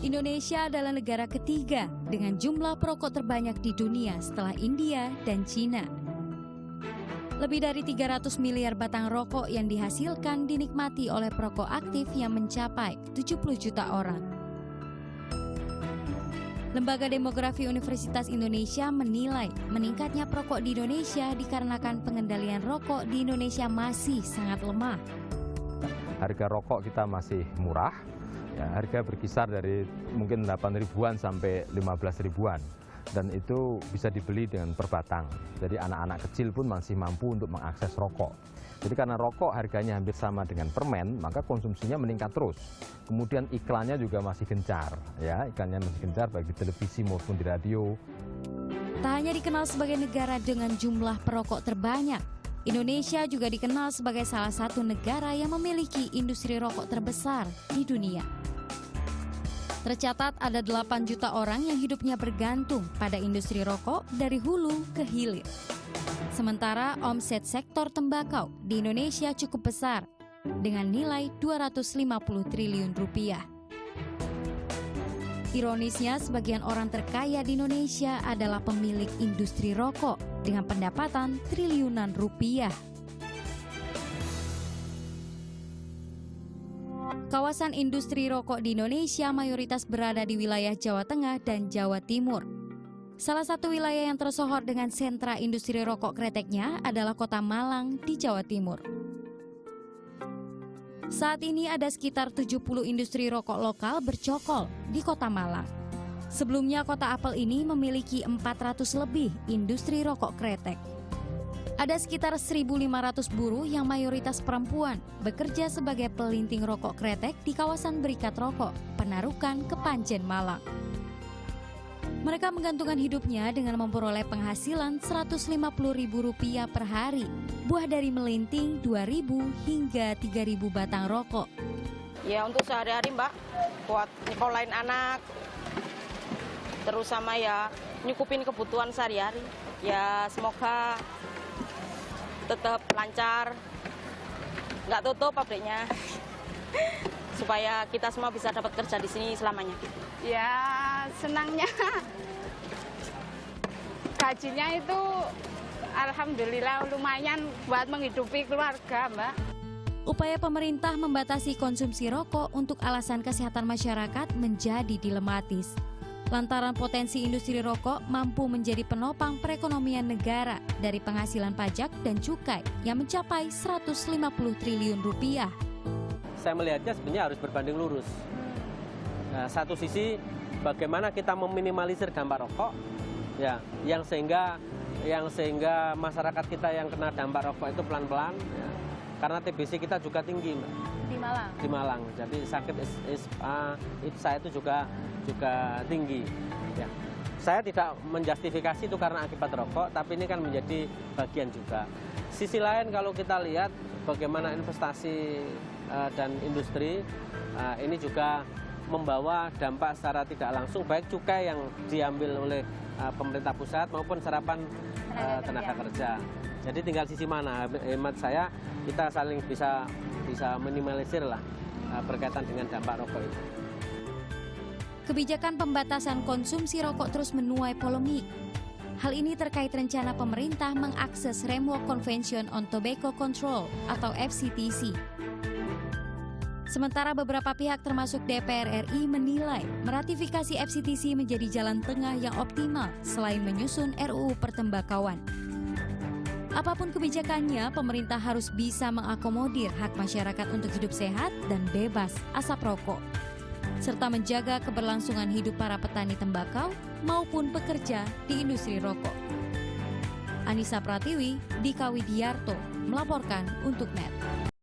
Indonesia adalah negara ketiga dengan jumlah perokok terbanyak di dunia setelah India dan Cina. Lebih dari 300 miliar batang rokok yang dihasilkan dinikmati oleh perokok aktif yang mencapai 70 juta orang. Lembaga Demografi Universitas Indonesia menilai meningkatnya perokok di Indonesia dikarenakan pengendalian rokok di Indonesia masih sangat lemah. Harga rokok kita masih murah, ya, harga berkisar dari mungkin 8 ribuan sampai 15 ribuan. Dan itu bisa dibeli dengan per batang. Jadi anak-anak kecil pun masih mampu untuk mengakses rokok. Jadi karena rokok harganya hampir sama dengan permen, maka konsumsinya meningkat terus. Kemudian iklannya juga masih gencar, ya, iklannya masih gencar baik di televisi maupun di radio. Tak hanya dikenal sebagai negara dengan jumlah perokok terbanyak, Indonesia juga dikenal sebagai salah satu negara yang memiliki industri rokok terbesar di dunia. Tercatat ada 8 juta orang yang hidupnya bergantung pada industri rokok dari hulu ke hilir. Sementara omset sektor tembakau di Indonesia cukup besar dengan nilai 250 triliun rupiah. Ironisnya, sebagian orang terkaya di Indonesia adalah pemilik industri rokok dengan pendapatan triliunan rupiah. Kawasan industri rokok di Indonesia mayoritas berada di wilayah Jawa Tengah dan Jawa Timur. Salah satu wilayah yang tersohor dengan sentra industri rokok kreteknya adalah Kota Malang di Jawa Timur. Saat ini ada sekitar 70 industri rokok lokal bercokol di Kota Malang. Sebelumnya Kota Apel ini memiliki 400 lebih industri rokok kretek. Ada sekitar 1.500 buruh yang mayoritas perempuan bekerja sebagai pelinting rokok kretek di kawasan Berikat Rokok, Penarukan, Kepanjen, Malang. Mereka menggantungkan hidupnya dengan memperoleh penghasilan Rp150.000 per hari, buah dari melinting 2.000 hingga 3.000 batang rokok. Ya untuk sehari-hari Mbak, buat nyekolahin anak, terus sama ya nyukupin kebutuhan sehari-hari. Ya semoga tetap lancar, nggak tutup pabriknya, supaya kita semua bisa dapat kerja di sini selamanya. Ya senangnya gajinya itu alhamdulillah lumayan buat menghidupi keluarga, Mbak. Upaya pemerintah membatasi konsumsi rokok untuk alasan kesehatan masyarakat menjadi dilematis. Lantaran potensi industri rokok mampu menjadi penopang perekonomian negara dari penghasilan pajak dan cukai yang mencapai 150 triliun rupiah. Saya melihatnya sebenarnya harus berbanding lurus. Nah, satu sisi bagaimana kita meminimalisir dampak rokok, ya, yang sehingga masyarakat kita yang kena dampak rokok itu pelan-pelan, ya, karena TBC kita juga tinggi, Mbak. Di Malang. Jadi sakit saya itu juga tinggi. Ya. Saya tidak menjustifikasi itu karena akibat rokok, tapi ini kan menjadi bagian juga. Sisi lain kalau kita lihat bagaimana investasi dan industri ini juga membawa dampak secara tidak langsung baik cukai yang diambil oleh pemerintah pusat maupun serapan tenaga kerja. Jadi tinggal sisi mana, hemat saya kita saling bisa minimalisir lah berkaitan dengan dampak rokok itu. Kebijakan pembatasan konsumsi rokok terus menuai polemik. Hal ini terkait rencana pemerintah mengakses Framework Convention on Tobacco Control atau FCTC. Sementara beberapa pihak termasuk DPR RI menilai meratifikasi FCTC menjadi jalan tengah yang optimal selain menyusun RUU Pertembakauan. Apapun kebijakannya, pemerintah harus bisa mengakomodir hak masyarakat untuk hidup sehat dan bebas asap rokok, serta menjaga keberlangsungan hidup para petani tembakau maupun pekerja di industri rokok. Anissa Pratiwi, Dika Widiarto, melaporkan untuk NET.